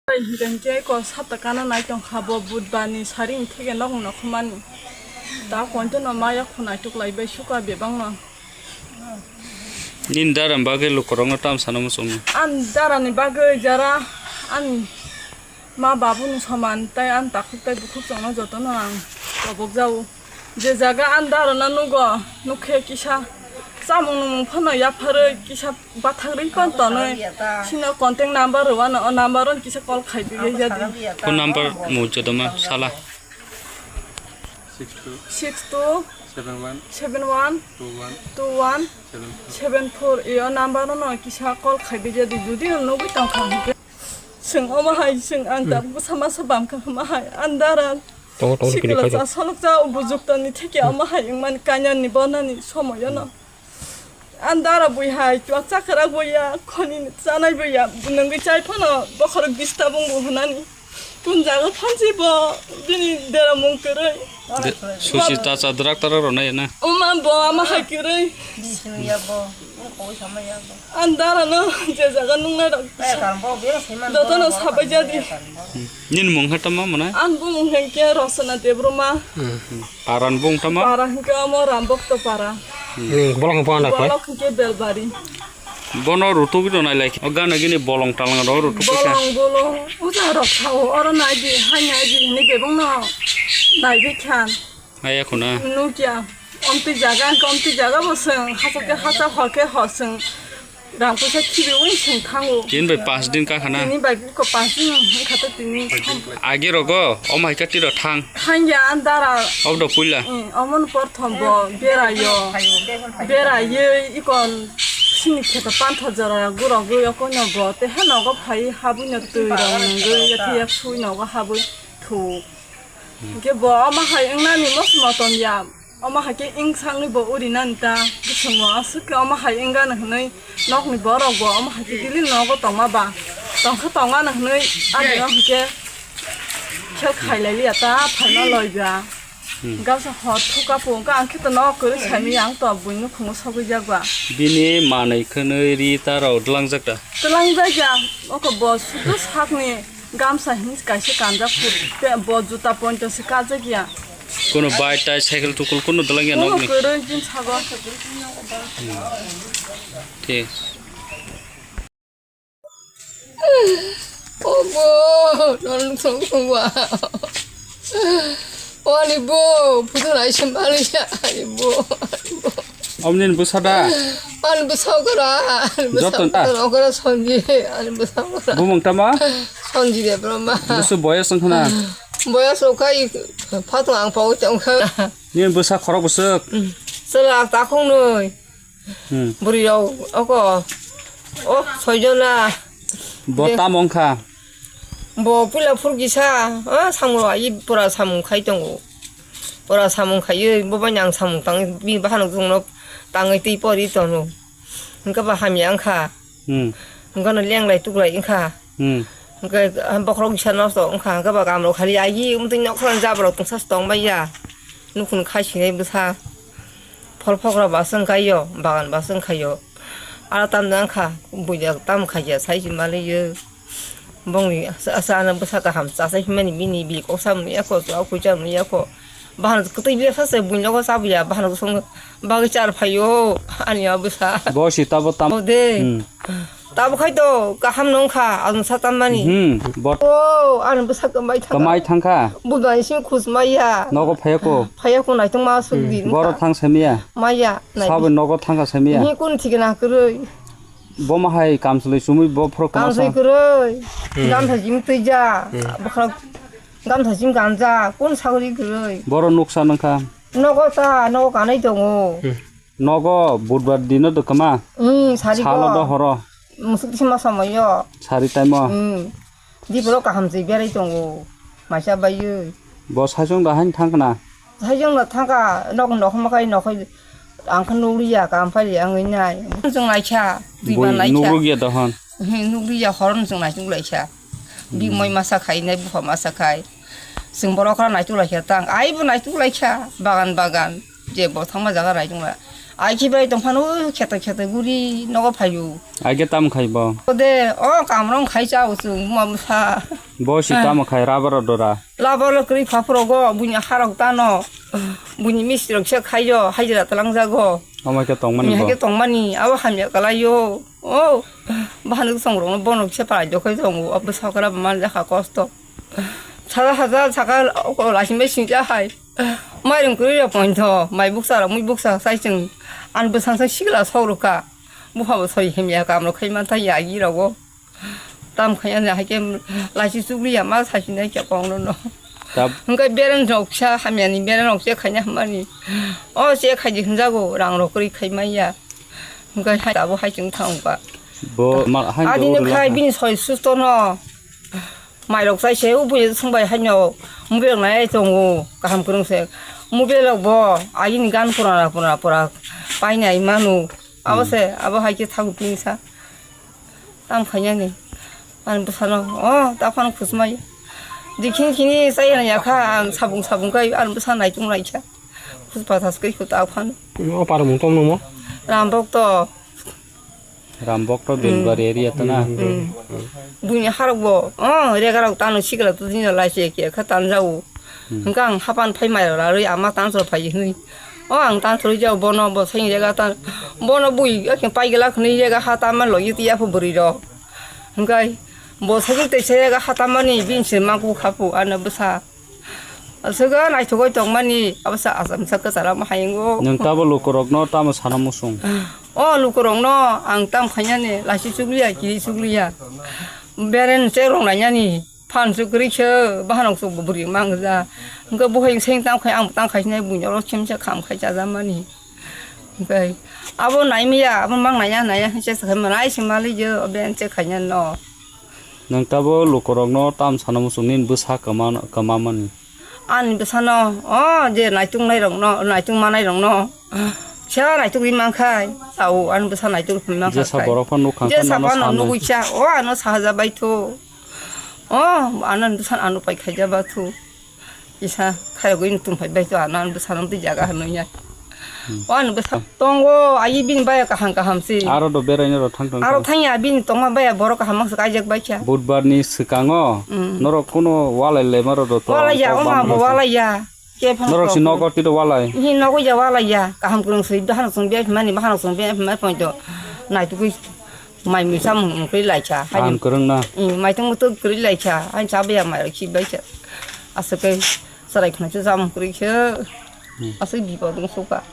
Hidengke ko satakana nai tong khabo budbani saring thege nong na khumani ta konto na maya khunai tuk lai bai suka be bang na nin daram bage lukorong tam sanam sum an darani bagai jara an ma babu nu saman tai an takuk tai bukuk chona joto na bobok jau je jaga an darana nugo nukhe kisa samung phano ya phare kisa bathagri kon tonoi sino contact number wana o number on kisa call khai diye jadi ko number mu jodama sala 62 71 21 74 iyo number no kisa call khai diye jadi judi no bi tang khang sing oma hai sing an da bu sama sabam khang ma hai andaran sikila sa solok ja ubujukta ni theke oma hai man kanyan ni bonani somoyo no Andara bui hai tuak cakara buya khoni sanai buya nanggi chai phano bokhor distabung buhnani kun jaga phanji bo dini dera mungkere susi ta sadrak tar ro na na uma bo ama hakire ya bo ko sama ya bo andara no je jaga nungna doto no sabai jadi nin mung hatama mana an bung hengke rosana debroma paran bung tama parang ke mo rambok to para bolong pa na bolong ke belbari bono rutu bi donai like ogana gini bolong talang ro rutu ko sa bolong uja rok thao ora nai di hanya di ni bebong no nai bi khan aya khuna nu kya omti jaga boseng hasake hasa hoke hoseng rampo sa khibe oi sing thango kin bai 5 din ka khana ni bai ko pasin khata tini age rogo omai kati ro thang hanya andara obdo puila omon porthom bo berayo ikon sini khata pantha jara guro go yakono bo te hano go phai habunya tuira ngo yati yak sui no go habu thu ge bo ama hai ngani mos moton ya Oma hake ing sangni bo uri nanta bisungwa asuke oma hai inga na hnai nok ni borok bo oma hake dili nogo tongma ba tongkha tonga na hnai ani no hake khel khai lai ya ta phana loi ba gasa hot thuka pongka angke to nok kuri chami yang to buinu khungu sogu jagwa bini manai khonoi ri ta ro dlang jakta tlang ja oko bo sudu sakni gamsa hins kaise kanja phut te bo juta point se kaja gya kono bike tai cycle tukul kono dalang ya nok ni ठीक Obo, non songwa. Ani bo, puto lai sembali ya, ani bo. omnin busada Ani busagora, ani busagora, ogora sonji, ani busagora. bumong tama Sanjit Debbarma. busu boyas khana Boya sokai patong ang pau tong kha. nin busa khorok busuk Selak takong noi. Buriau, oko. Oh, soijona. bota mongkha Bo pula purgisa, samuro ai pura samung khai tongo. Pura samung khai bo banyang samung tang bi bahan tongno tangai ti pori tono. Ngka ba hamyang kha. Ngka no leng lai tuk lai kha. Ngka ba khorok isa no so ngka ngka ba gamro khali ai umting nok khran ja bro tong sa tong ba ya. Nukun khai chinai busa. Phol phokra ba sang khayo, bagan ba sang khayo. Ala tam nang kha buja tam khaya sai ji male ye. Bongni asana busa ka ham sa sai mani mini bi ko sam ya ko to ku jam ya ko bahan ko to bi fa se bun lo ko sa bu ya bahan ko song ba ga char phayo ani ya busa bo sita bo tam de tab khai to ka ham nong kha an sa tam mani bot o an busa ka mai thangka bu ban sim khus mai ya nogo phaya ko nai tong ma su di boro thang semia maya nai sab nogo thangka semia ni kun thigna kroi bo mahai kamsle sumi bo phro Kam kamsa sai kroi gam tha jim tuja bakha gam tha jim ganja kun sauri kroi boro nuksa nangka nogo ka nai tongo nogo budbar dino to kama sari salo do ko horo musuk sima samayo sari taimo di bro ka ham ji berai tongo masha bayu bo sajong da han thangkana sajong la thaka nok nok ma kai nok ang khan nuri ya kam phai ang ngai jong lai cha di ban lai cha nuru gia da han nuri ya horon jong lai cha bi moi masa khai nai bu masa khai sing boro kra nai tu lai cha tang ai bu nai tu lai cha bagan je bo thang ma jaga rai jong la 아이키바이 동파노 켰다 우리 너가 봐요. 아이게 땀 카이버 근데 까무랑 가이자 우스 무마무사 버시 땀 카이 라바라도라 라벌로 그리 파프로고 문이 하라고 따노 문이 미스랑 쳐 가이죠 하지라 딸랑자고 어마게 똥만이 문이 뭐 하게 동만이 아와 하며 갈라요 마는 성으로 번호 쳐봐야죠 그 성우 아빠 사그라 만자 하고 스톱 하자 자가 라시메 진짜 하이 마이름 그리려 포인트 마이 북사라 무이 북사 사이증 안 부상상 시글라 서울까 무하고 소리 힘이야 감로 크이만 다 이야기라고 땀 그냥 하게 라시 수리야 마 사신에 격광로 그러니까 배는 적샤 하면 배는 없애 그냥 한마니 제 가지 흔자고 랑로 그리 크이만이야 그러니까 하다고 하증 타운가 뭐말 한도 아디는 카이빈 소리 수도너 마이록 사이에 우부에 승바이 하며 무별 나의 동우 감 그런색 무별로 뭐 아이니 간 보라 빠이냐 이만우 아버세 아버 하기 타고 빙사 땀 그냥네 안 부사노 딱하는 구스마이 니킹키니 사이는 약한 사붕가 안 부산 나이 좀 나이차 구스바다스 그리고 딱하는 para mong tom mo 람복도 람복도 빌바리 에리아잖아 문이 하라고 레가라고 따는 시기라 두디냐 라시에게 그 단자고 그러니까 하반 파이마라를 아마 단서 파이 안 단서죠 번호 뭐 생이가 단 번호 부이 그냥 빠이글라 그네 얘가 하다만 로이디야 버리죠 그러니까 뭐 사줄 때 제가 하다만이 빈실만고 가고 안 부사 서가 나이 저거 정만이 아버사 아삼사 그 사람 하인고 능 따블 루코럭노 땀 사나무숭 루코롱노 앙땀 가냐니 라시 수글이야 길이 수글이야 베렌 제롱 나냐니 판수 그리셔 바한옥수 부리 망자 그러니까 뭐 생땅 그냥 아무 땅 가시네 문여로 침체 감 가자자마니 그러니까 아버 나이미야 아버 망 나야 해서 그러면 아이시 말이죠 벤체 가냐노 능 따블 루코럭노 땀 사나무숭 닌 부사 그마만 안 비사노 이제 나이tung 나이롱노 나이tung 마나이롱노 자 나이tung 이만카이 아우 안 비사 나이tung 분명 이제 사버럭판 누칸 이제 사바노 누구 있자 안 사하자 바이투 안은 비산 안 오빠이 가자 바투 이사 가고 있는 tum phải 바이투 안은 비산은 자가 하느냐 안 비사 동고 아이빈 바야가 한가 함시 아로도 베라니로 탕탕 아로 탕이 아빈 동마 바야 버럭가 함망스 가적 바이차 부드바르니 스강어 너로 코노 와라레 마로도 또 와라야 엄마 뭐 와라야 너로 시노거티도 와라이 나고 야 와라야 가함 그런 수입도 하나 송비에 많이 하나 송비에 많이 포인트 나이도 마이 미삼 그리 라이차 안 그런나 마이 땡부터 그리 라이차 한 잡아야 마이 키바이차 아스케 사라이 그나 주삼 그리셔 아스 비버동 소가